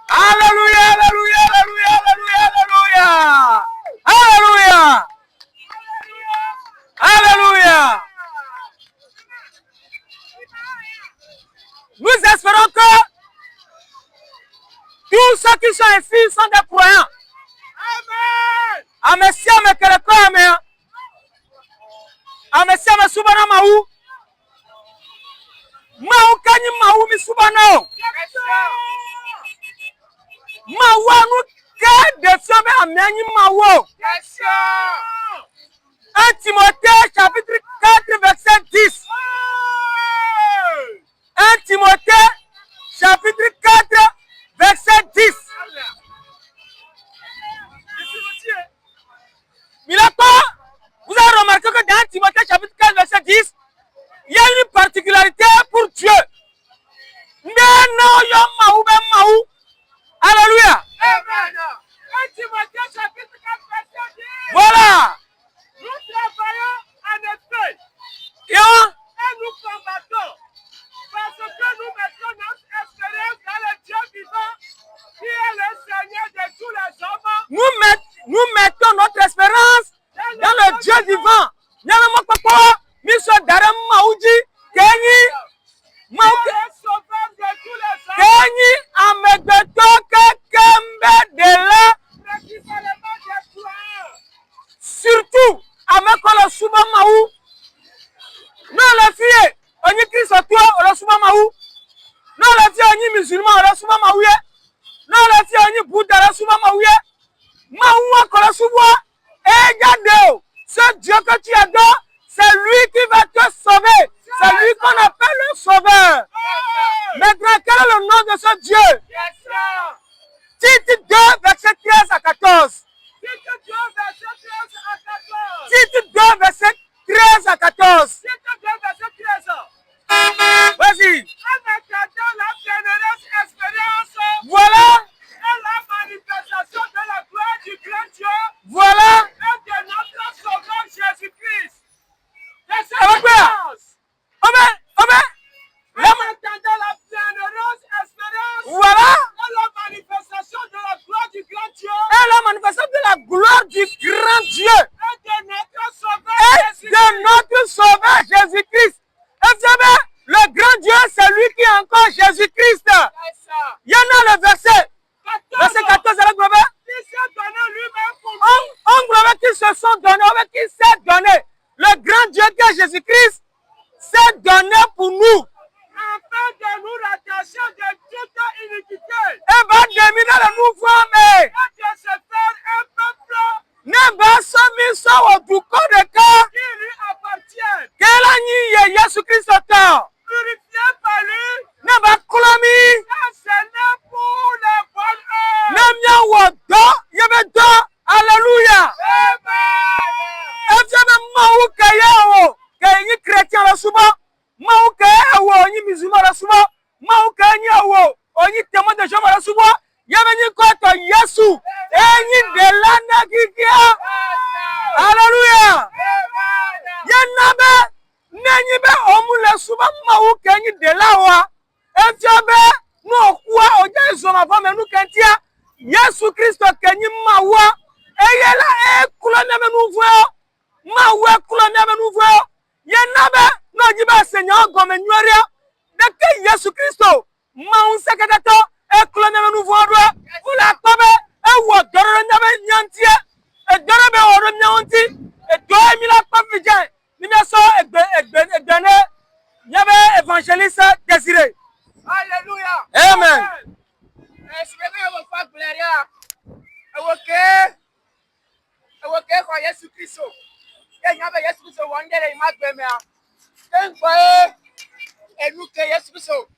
Alléluia, alléluia, alléluia, alléluia, alléluia. Alléluia. Alléluia. Nous espérons que tous ceux qui sont ici sont des croyants. Amen. Amesia me kereko ame. Amesia me subana mau. Mau kanyi mau mi subano. Mau anu ke de me amenyi mau. 1 Timothée chapitre 4 verset 10. 1 Timothée chapitre 4 verset 10. Vous avez remarqué que dans Timothée chapitre 4 verset 10, il y a une particularité pour Dieu. Alléluia. Amen. 1 Timothée chapitre 4 verset 10. Voilà. Nous travaillons en effet Et nous combattons parce que nous mettons notre espérance dans le Dieu vivant qui est le Seigneur de tous les hommes. nous mettons notre espérance dans le Dieu vivant. Kenyi amebeto kembe de la. Surtout, amekolo suba maou. Non les filles, on y Christ toi, on suba maou. Non les filles, on y musulman, on suba maou. Non les filles, on y Bouddha, on suba maou. Maou on suba. Et regardez, ce Dieu que tu adores, c'est lui qui va te sauver. C'est lui qu'on appelle le sauveur. Maintenant, quel est le nom de ce Dieu? Tite 2, verset 13 à 14. Tite 2, verset 13 à 14. Vas-y. Voilà. La manifestation de la gloire du grand Dieu. Voilà. Et de notre sauveur Jésus-Christ. La bienheureuse espérance. Voilà. Et la manifestation de la gloire du grand Dieu. Et la manifestation de la gloire du grand Dieu. Et de notre sauveur Jésus-Christ. Et vous savez, le grand Dieu, c'est lui qui est encore Jésus-Christ. Il y en a le verset. Verset 14, on qui se sont donnés, qui s'est donné. Le grand Dieu qui est Jésus-Christ s'est donné pour nous. afin de nous rattacher de toute iniquité. Et va dominer le nouveau homme. Et de se faire un peuple Ne va somi so du corps de cœur. qui lui appartient. Quel ani Jésus-Christ attend. Purifié par lui. Ne va clomi. Enseigné pour les bonnes œuvres. Ne mia wado. Yebe do. Alléluia. Amen. Et tu as maou kaya o. Kaya chrétien la suba. Maou kaya o. Ni musulman la suba. Maou kaya o. Oni témoin de Jéhovah la suba. Yebe ni koto Yesu. Eni de lana kikia. Alléluia. Yenabe. Nenyi be omu la suba maou kaya de la wa. Et tu as no kwa oja zoma femme nous kentia. Yesu Christ kenyi mawa. Eyela kulone be nouveau. Mawa kulone be nouveau. Yenabe no jiba Seigneur gomme nyoria. De que Yesu Christ maun sekadato kulone be nouveau droit. Ula tobe wo doro nyabe nyantie. E doro be oro nyanti. E do mi la pavijan. Ni me so egbene nyabe évangéliste Désiré. Alléluia. Amen. Espérez vos fois gloria. Ewoke kwa Yesu Kristo. Nyabe Yesu Kristo wondere imagbeme a. Tenkwe enuke Yesu Kristo.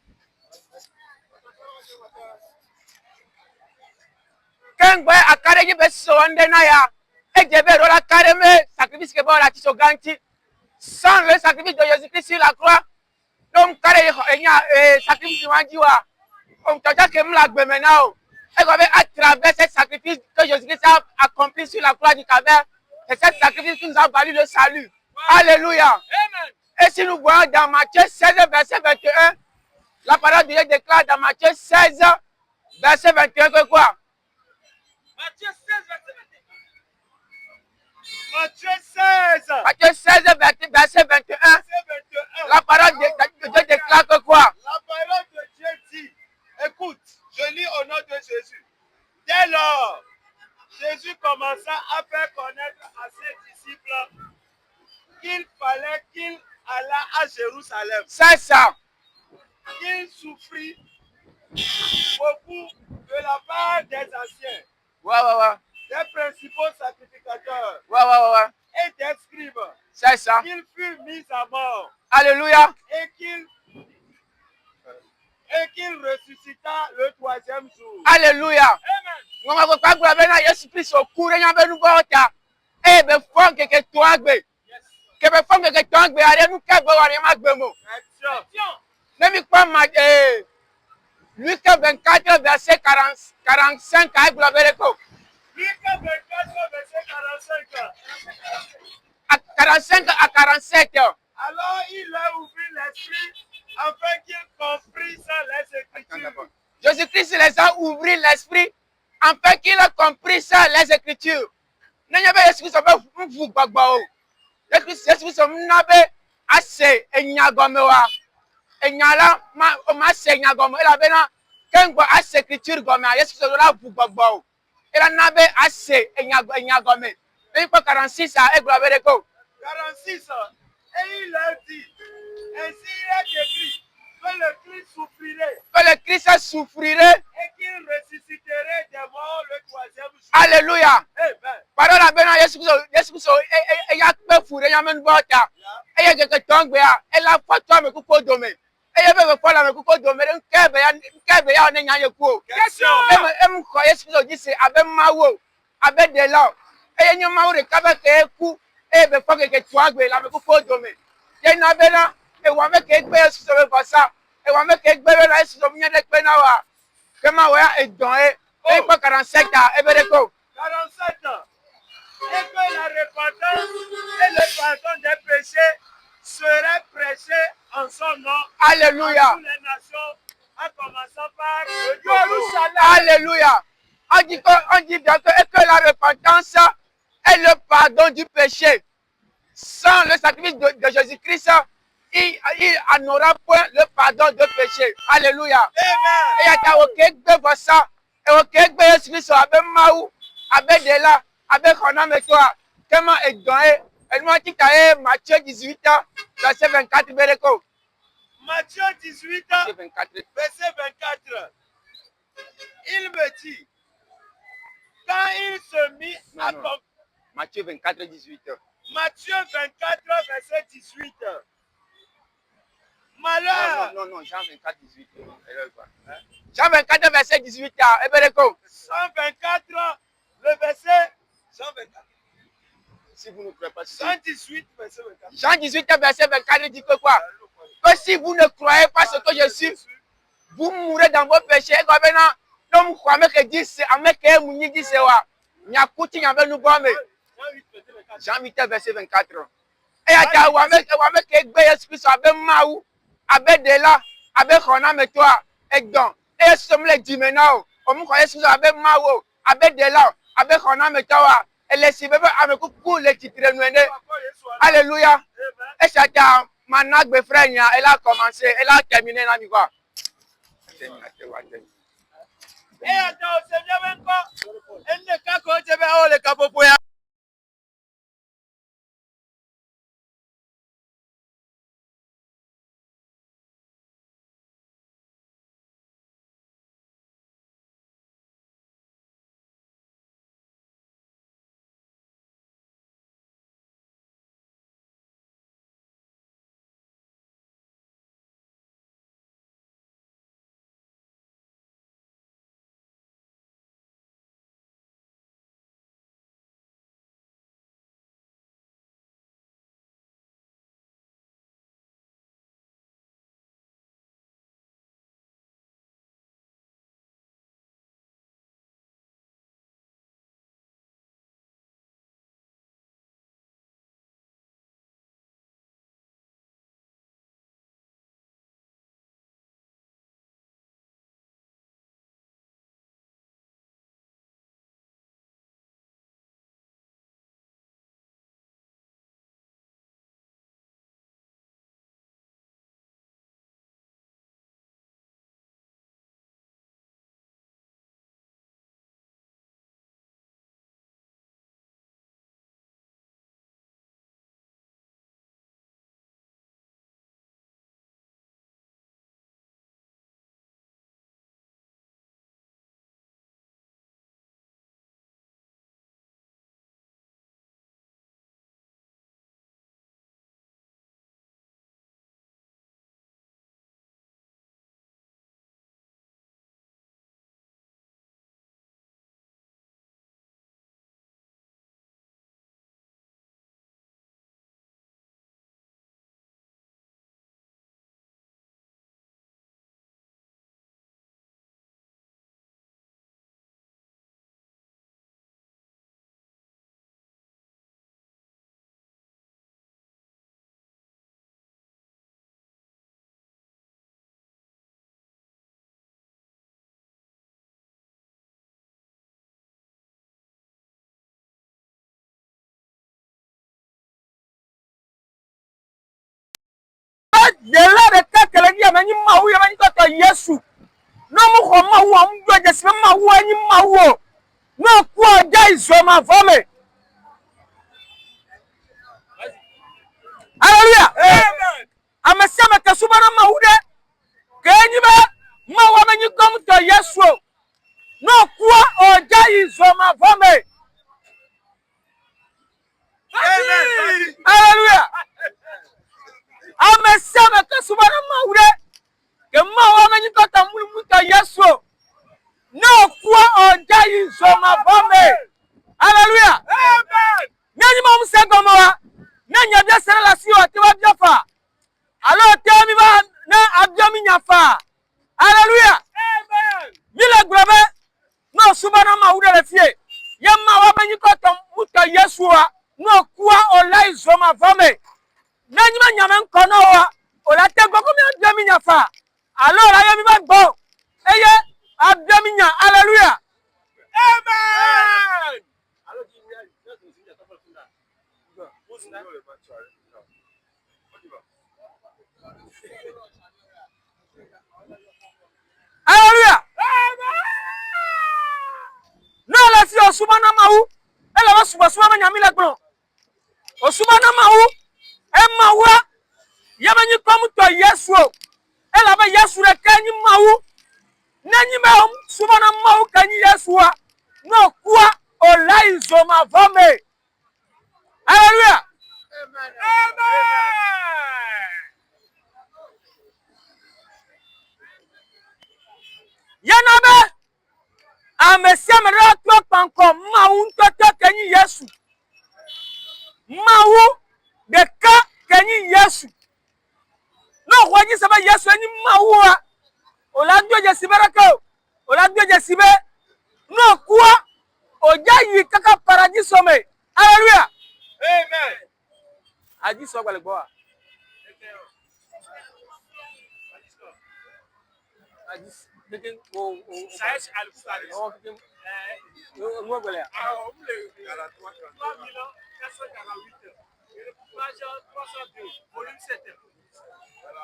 Kengbe akare ji beso wonde na ya. Ejebe ro la kare me sacrifice ke bo la ti so ganti. Sans le sacrifice de Jésus-Christ sur la croix. Donc kare sacrifice wanjiwa. On t'a que me la gbeme na o. Et à travers ce sacrifice que Jésus-Christ a accompli sur la croix du Calvaire, c'est ce sacrifice qui nous a valu le salut. Alléluia. Amen. Et si nous voyons dans Matthieu 16, verset 21, La parole de Dieu déclare dans Matthieu 16, verset 21 que quoi? Matthieu 16, verset 21. Matthieu 16. Matthieu 16, verset 21. La parole de Dieu déclare que quoi? La parole de Dieu dit, écoute, je lis au nom de Jésus. Dès lors, Jésus commença à faire connaître à ses disciples qu'il fallait qu'il allât à Jérusalem. C'est ça. Qu'il souffrit beaucoup de la part des anciens, Ouais. des principaux sacrificateurs Ouais. et des scribes. C'est ça. Qu'il fut mis à mort Alléluia. et qu'il ressuscita le troisième jour. Alléluia. Amen. Ngoma ko kwa bena Yesu Kristo kure nya benu bota. E be fon ke to agbe. Ke be fon ke to agbe are nu ke gbe wa re ma gbe mo. Action. Let me prendre Luc 24, verset 45 à Globereko. Luc 24, verset 45. À 45 à 47. Alors il leur ouvrit l'esprit afin qu'ils comprissent les Écritures. Jésus-Christ les a ouvert l'esprit afin qu'ils comprissent les Écritures. N'ayez pas Jésus-Christ vous gbagba. Jésus-Christ n'abe assez enyagomewa. Enyala ma se nyagome ela bena kengo ase Écriture gome Jésus-Christ la vous gbagba. Ela nabe ase enyagome. Et 46 à Globereko. 46. Et il leur dit, ainsi il est écrit, que le Christ souffrirait. Que le Christ souffrirait. Et qu'il ressusciterait des morts le troisième jour. Alléluia. Amen. Parole à Bena Jésus-Christ et ya pe fure ya men bota. Et ya que tongbe ya et la photo me kuko dome. Et ya be ko la me kuko dome nkebe ya ne nya yeku. Question. Em ko Jésus-Christ dit c'est abe mawo, abe de là. Et ya nyoma wo de kabe ke ku e be fo ke tongbe la me kuko dome. Ye na bena e wa me ke gbe Jésus-Christ be bosa. E wa me ke gbe la Jésus-Christ mi de pe na wa. Kema wa e don e 47 à Ebereko. 47. Et que la repentance et le pardon des péchés seraient prêchés en son nom. Alléluia. À toutes les nations, en commençant par le Jérusalem. Alléluia. On dit bien que la repentance est le pardon du péché. Sans le sacrifice de Jésus-Christ, il n'aura point le pardon du péché. Alléluia. Amen. Et il y a ok de ça. Et ok de Jésus-Christ avec Maou, avec Dela, avec Honam et toi. Comment est donné? Et moi qui t'ai Matthieu 18, verset 24, Bereko. Matthieu 18, 24. verset 24. Il me dit, quand il se mit à Matthieu 24, 18. Matthieu 24, verset 18. Malheur. Non, Jean 24, 18. Jean 24, verset 18. Ebereko. 124, le verset 124. Si vous ne croyez pas, 118, verset 24. Jean 18, verset 24 dit que quoi? Que si vous ne croyez pas ce que je suis, vous mourrez dans vos péchés. Donc, que dit c'est avec Mouni dit c'est quoi? Nyakuti nyambe nous bomme. Jean 8, verset 24. Et à avec Jésus-Christ avec Maou, avec Dela, avec Honam et toi, et donc, et ce me le dit maintenant, on me croyait Jésus avec Maou, avec Dela, avec Honam et toi, et les cibés avec coucou les titres noués. Alléluia. Et c'est à Manak Befrenia, elle a commencé, elle a terminé la nuit. Et attends, Seigneur, encore, elle ne peut pas te le capot. Dela de kakele dia mani mawu ya mani kata Yesu. No mu ko mawu am do je se mawu ani mawu. No kwa dai zo ma fome. Hallelujah. Amen. Amesema kasubana mawu de. Kenyi ba mawu mani kom to Yesu. No kwa dai zo ma fome. Amen. Hallelujah. Amesema kasubana mawu de. Que mawu mani kata mulumuta Yesu. No kwa dai zo ma fome. Hallelujah. Amen. Nani mamu segomoa. Nanya bia sere la si o te wa bia fa. Alors te mi ba na abia mi nyafa. Hallelujah. Amen. Mile grobe no subana ma ude le fie. Yemma wa banyi ko to muta Yesua no kwa olai zo ma fame. Nani ma nyame nkono wa ola te gogo mi abia mi nyafa. Alors ayo mi ba gbo. Eye abia mi nya. Hallelujah. Amen. Hallelujah. No la si osumana mawu. Ela wa suba suba nyami la gbon. Osumana mawu. E mawa. Yamanyi komu to Yesu. Ela ba Yesu re kanyi mawu. Nanyi ma sumana mawu kanyi Yesu wa. No kwa olai zo ma vome. Hallelujah. Amen. Amen. Yanabe amesia mera to panko mawu ntoto kanyi Yesu. Mawu de ka kanyi Yesu. No kwaji saba Yesu ani mawu wa. Ola doje siberaka. Ola doje sibe. No kwa oja yi kaka paradiso me. Hallelujah. Amen. Aji so gbale gbo wa. Aji dikin o Saish al-Fusari. O dikin mo gbale. Ah o mule ala 3,448. Page 302 volume 7.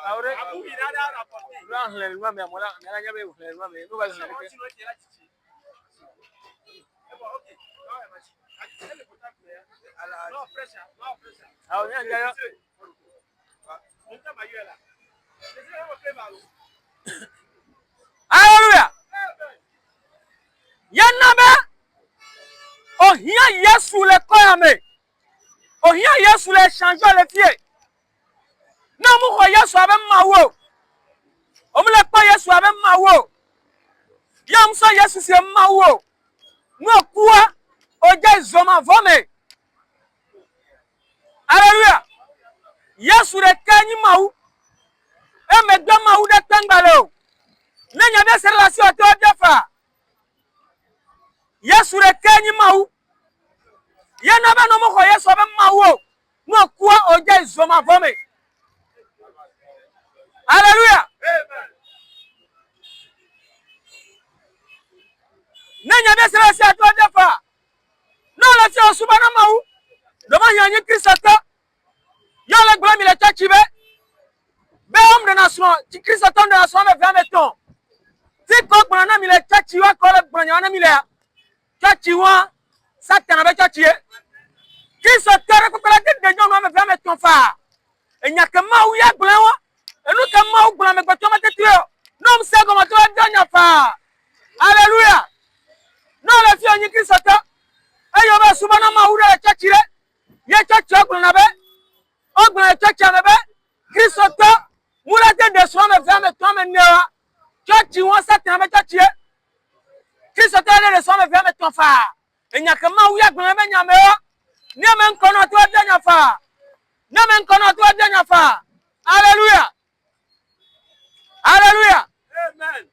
Ahora Abu Irada rapporté. Non, le loi mais moi na nyabe o le loi mais no ba se. OK. No pressure, no pressure. Ah, on y a. Hallelujah. Yanabe. Oh, hier Yesu le koyame. Oh, hier Yesu le change le pied. Non, mu ko Yesu abe mawo. O mu le pa Yesu abe mawo. Yam so Yesu se mawo. No kwa oje zoma vome. Hallelujah. Yesu re kanyi mawu. E me do mawu de tangbalo. Nanya be sere la si o te o defa. Yesu re kanyi mawu. Yana ba no mo ko Yesu abe mawu. No kwa oje zoma vome. Hallelujah. Amen. Nanya be sere la si o te o defa. No la si o subana mawu. Doma yanyi Kristo. Yale gba mi le chachi be. Be homme de nation, ti Christ de nation me vient meton. Ti ko gba na mi le chachi wa ko le gba na mi le. Chachi wa Satan be chachi e. Christ tere ko la de nyon me vient meton fa. Enya ke ma wu ya gba wa. Enu ke ma wu gba me gba to ma tetio. No me se go ma to nya fa. Hallelujah. No le fi onyi Christ ta. Ayo ba subana ma wu le chachi le. Ye chachi gba na be. Ogba chachi na be. Christ ta mula de so me vient meton me newa. Chachi wa Satan be chachi e. Christ ta de so me vient meton fa. Enya ke ma wu ya gba me nya me o. Ni me nkono to de nya fa. Ni me nkono to de nya fa. Hallelujah. Hallelujah. Amen.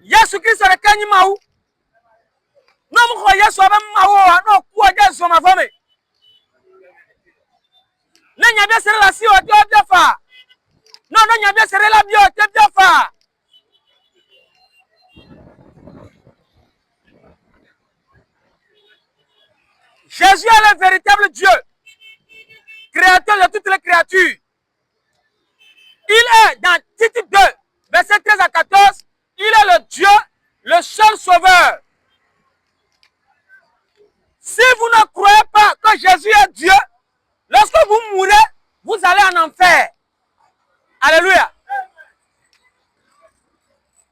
Yesu Christ re kanyi mawu. No mo ko Yesu abe mawu no ku oje so ma fome. Nanya be sere la si o te o defa. No nya be sere la bi o te defa. Jésus est le véritable Dieu, créateur de toutes les créatures. Il est dans Tite 2, verset 13 à 14, il est le Dieu, le seul sauveur. Si vous ne croyez pas que Jésus est Dieu, lorsque vous mourrez, vous allez en enfer. Alléluia.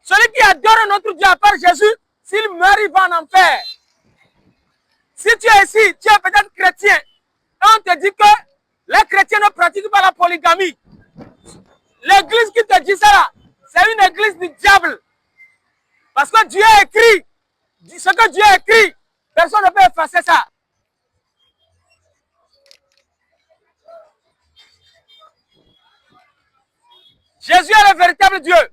Celui qui adore notre Dieu à part Jésus, s'il meurt, il va en enfer. Si tu es ici, tu es peut-être chrétien, et on te dit que les chrétiens ne pratiquent pas la polygamie. L'église qui te dit ça là, c'est une église du diable. Parce que Dieu a écrit, ce que Dieu a écrit, personne ne peut effacer ça. Jésus est le véritable Dieu.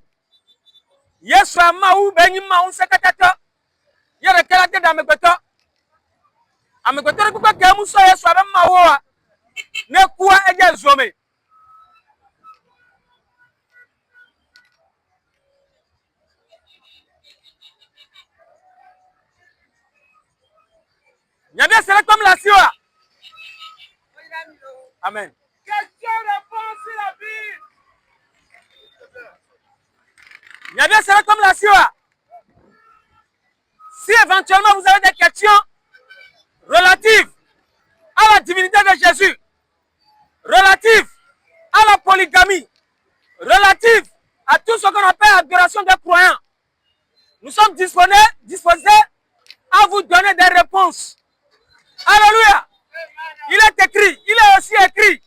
Yesu amahu benyi mahu sekatata. Yere kelate da megbeto. Amegbeto ne kuka kemu so Yesu abe mahu ne kuwa eje zome. Nyabia sera comme la siwa. Amen. Question-réponse sur la Bible. Nyabia sera comme la siwa. Si éventuellement vous avez des questions relatives à la divinité de Jésus, relatives à la polygamie, relatives à tout ce qu'on appelle l'adoration des croyants, nous sommes disposés à vous donner des réponses. Alléluia. Il est écrit, il est aussi écrit.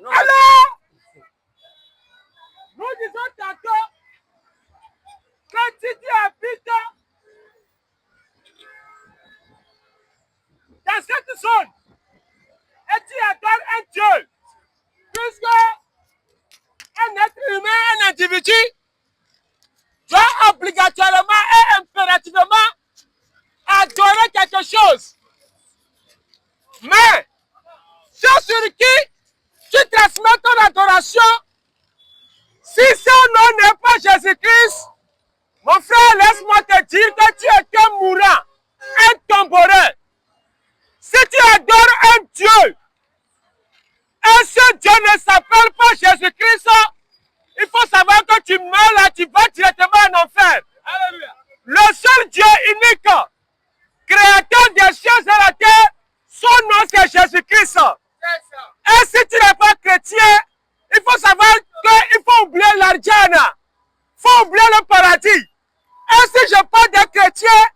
Alors, nous disons tantôt que si tu habites dans cette zone et tu adores un Dieu, puisque un être humain, un individu, doit obligatoirement et impérativement adorer quelque chose. Mais, ceux sur qui tu transmets ton adoration, si son nom n'est pas Jésus-Christ, mon frère, laisse-moi te dire que tu es qu'un mourant, un tombeau. Si tu adores un Dieu, et ce Dieu ne s'appelle pas Jésus-Christ, il faut savoir que tu meurs là, tu vas directement en enfer. Alléluia. Le seul Dieu unique, créateur des cieux et de la terre, son nom c'est Jésus-Christ. Et si tu n'es pas chrétien, il faut savoir qu'il faut oublier l'argent, il faut oublier le paradis. Et si je parle des chrétiens,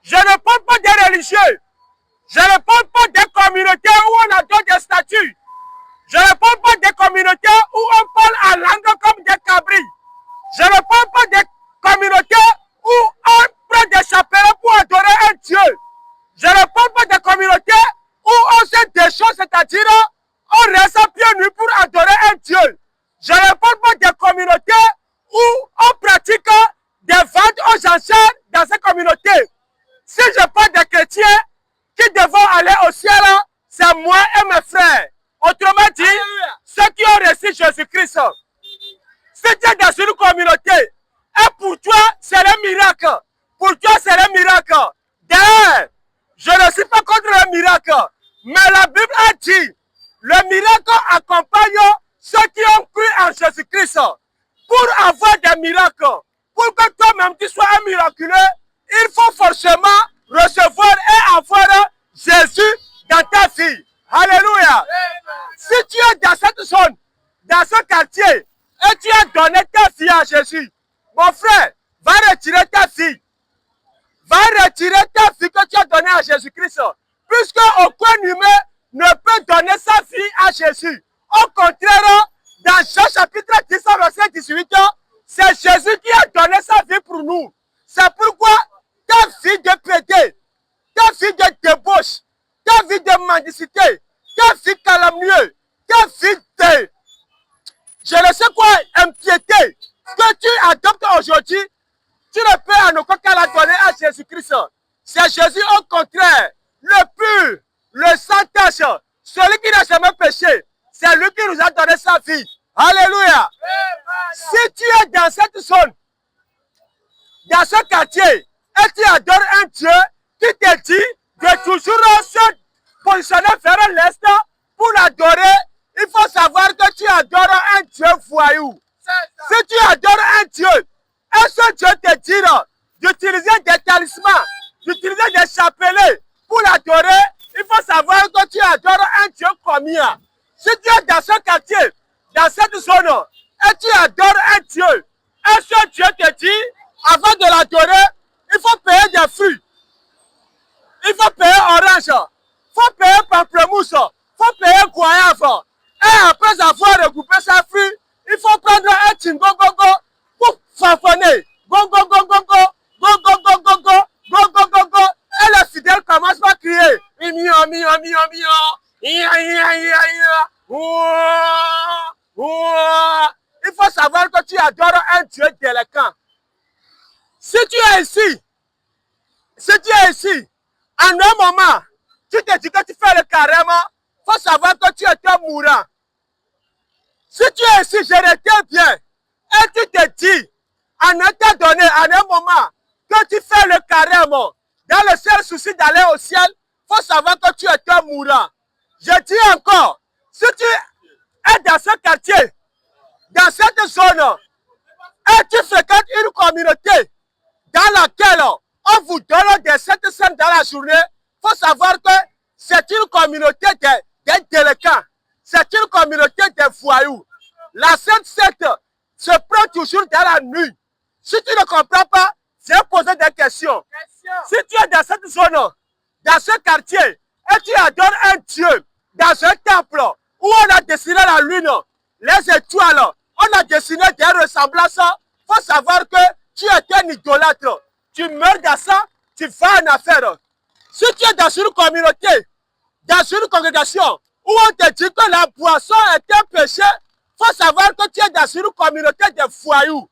je ne parle pas des religieux. Je ne parle pas des communautés où on adore des statues. Je ne parle pas des communautés où on parle en langue comme des cabris. Je ne parle pas des communautés où on prend des chapelets pour adorer un Dieu. Je ne parle pas des communautés où on se déchausse, c'est-à-dire on reste pieds nus pour adorer un Dieu. Je ne parle pas des communautés où on pratique des ventes aux enchères dans ces communautés. Si je parle des chrétiens qui devront aller au ciel, c'est moi et mes frères. Autrement dit, ceux qui ont reçu Jésus-Christ. Si tu es dans une communauté, et pour toi, c'est un miracle. Pour toi, c'est un miracle. D'ailleurs, je ne suis pas contre le miracle. Mais la Bible a dit, le miracle accompagne ceux qui ont cru en Jésus-Christ. Pour avoir des miracles, pour que toi-même tu sois un miraculeux, il faut forcément recevoir et avoir Jésus dans ta vie. Alléluia. Si tu es dans cette zone, dans ce quartier, et tu as donné ta fille à Jésus, mon frère, va retirer ta fille. Va retirer ta fille que tu as donnée à Jésus-Christ. Puisque aucun humain ne peut donner sa fille à Jésus. Au contraire, dans Jean chapitre 10, verset 18, c'est Jésus qui a donné sa vie pour nous. C'est pourquoi ta fille de pédé, ta fille de débauche, ta vie de mendicité, ta fille calomnieuse, ta fille de, je ne sais quoi, impiété, que tu adoptes aujourd'hui, tu ne peux en aucun cas la donner à Jésus-Christ. C'est Jésus au contraire, le pur, le sans tache, celui qui n'a jamais péché. C'est lui qui nous a donné sa vie. Alléluia. Si tu es dans cette zone, dans ce quartier, et tu adores un Dieu qui te dit de toujours se positionner vers l'Est pour l'adorer, il faut savoir que tu adores un Dieu voyou. Si tu adores un Dieu, et ce Dieu te dit d'utiliser des talismans, d'utiliser des chapelets pour l'adorer, il faut savoir que tu adores un Dieu combien. Si tu es dans ce quartier, dans cette zone, et tu adores un Dieu, et ce Dieu te dit, avant de l'adorer, il faut payer des fruits. Il faut payer orange, il faut payer pamplemousse, il faut payer goyave. Et après avoir regroupé ses fruits, il faut prendre un tingogogo pour fafonner. Go. Et les fidèles commencent par crier. Il faut savoir que tu adores un Dieu délinquant. Si tu es ici, en un moment, tu te dis que tu fais le carême, il faut savoir que tu es mourant. Si tu es ici, je retiens bien, et tu te dis, en un temps donné, en un moment, que tu fais le carême, dans le seul souci d'aller au ciel, il faut savoir que tu es mourant. Je dis encore, si tu es dans ce quartier, dans cette zone, et tu fréquentes une communauté dans laquelle on vous donne des sept scènes dans la journée, il faut savoir que c'est une communauté des délinquants, c'est une communauté des voyous. La Sainte Seine se prend toujours dans la nuit. Si tu ne comprends pas, viens poser des questions. Si tu es dans cette zone, dans ce quartier, et tu adores un Dieu, dans un temple où on a dessiné la lune, les étoiles, on a dessiné des ressemblances, il faut savoir que tu es un idolâtre. Tu meurs dans ça, tu vas en affaire. Si tu es dans une communauté, dans une congrégation, où on te dit que la boisson est un péché, il faut savoir que tu es dans une communauté de voyous.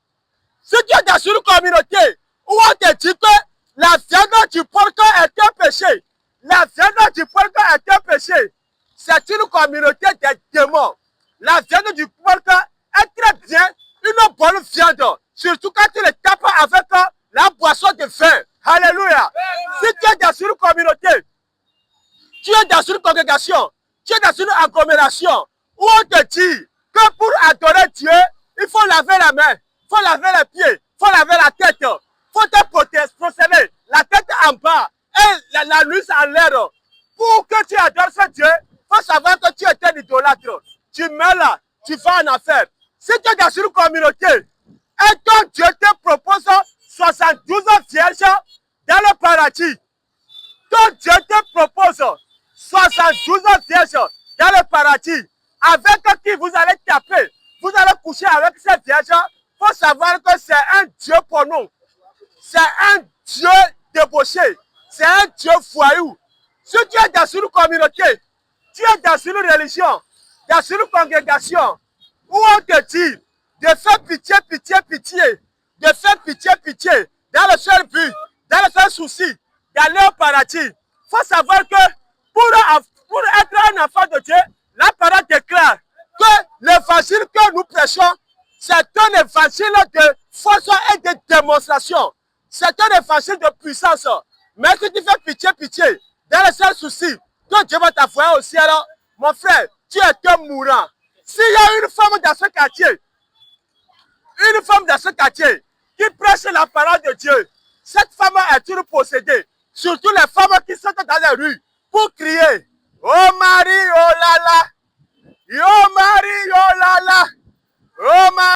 Si tu es dans une communauté où on te dit que la viande du porc est un péché, la viande du porc est un péché, c'est une communauté de démons. La viande du porc est très bien une bonne viande, surtout quand tu le tapes avec la boisson de vin. Alléluia. Si tu es dans une communauté, tu es dans une congrégation, tu es dans une agglomération où on te dit que pour adorer Dieu, il faut laver la main, il faut laver les pieds, il faut laver la tête, il faut te procéder, la tête en bas et la nuit en l'air. Pour que tu adores ce Dieu, il faut savoir que tu es un idolâtre. Tu mets là, tu vas en affaire. Si tu es dans une communauté et ton Dieu te propose 72 vierges dans le paradis, ton Dieu te propose 72 vierges dans le paradis, avec qui vous allez taper, vous allez coucher avec ces vierges, il faut savoir que c'est un Dieu pour nous. C'est un Dieu débauché, c'est un Dieu voyou. Si tu es dans une communauté, tu es dans une religion, dans une congrégation, où on te dit de faire pitié, de faire pitié, dans le seul but, dans le seul souci d'aller au paradis. Il faut savoir que pour être un enfant de Dieu, la parole déclare que l'évangile que nous prêchons, c'est un évangile de force et de démonstration. C'est un évangile de puissance. Mais si tu fais pitié, dans le seul souci que Dieu va t'envoyer au ciel, mon frère, tu es un mourant. S'il y a une femme dans ce quartier, qui prêche la parole de Dieu, cette femme est une possédée. Surtout les femmes qui sont dans les rues pour crier, oh Marie, oh là là, oh Marie, oh là là.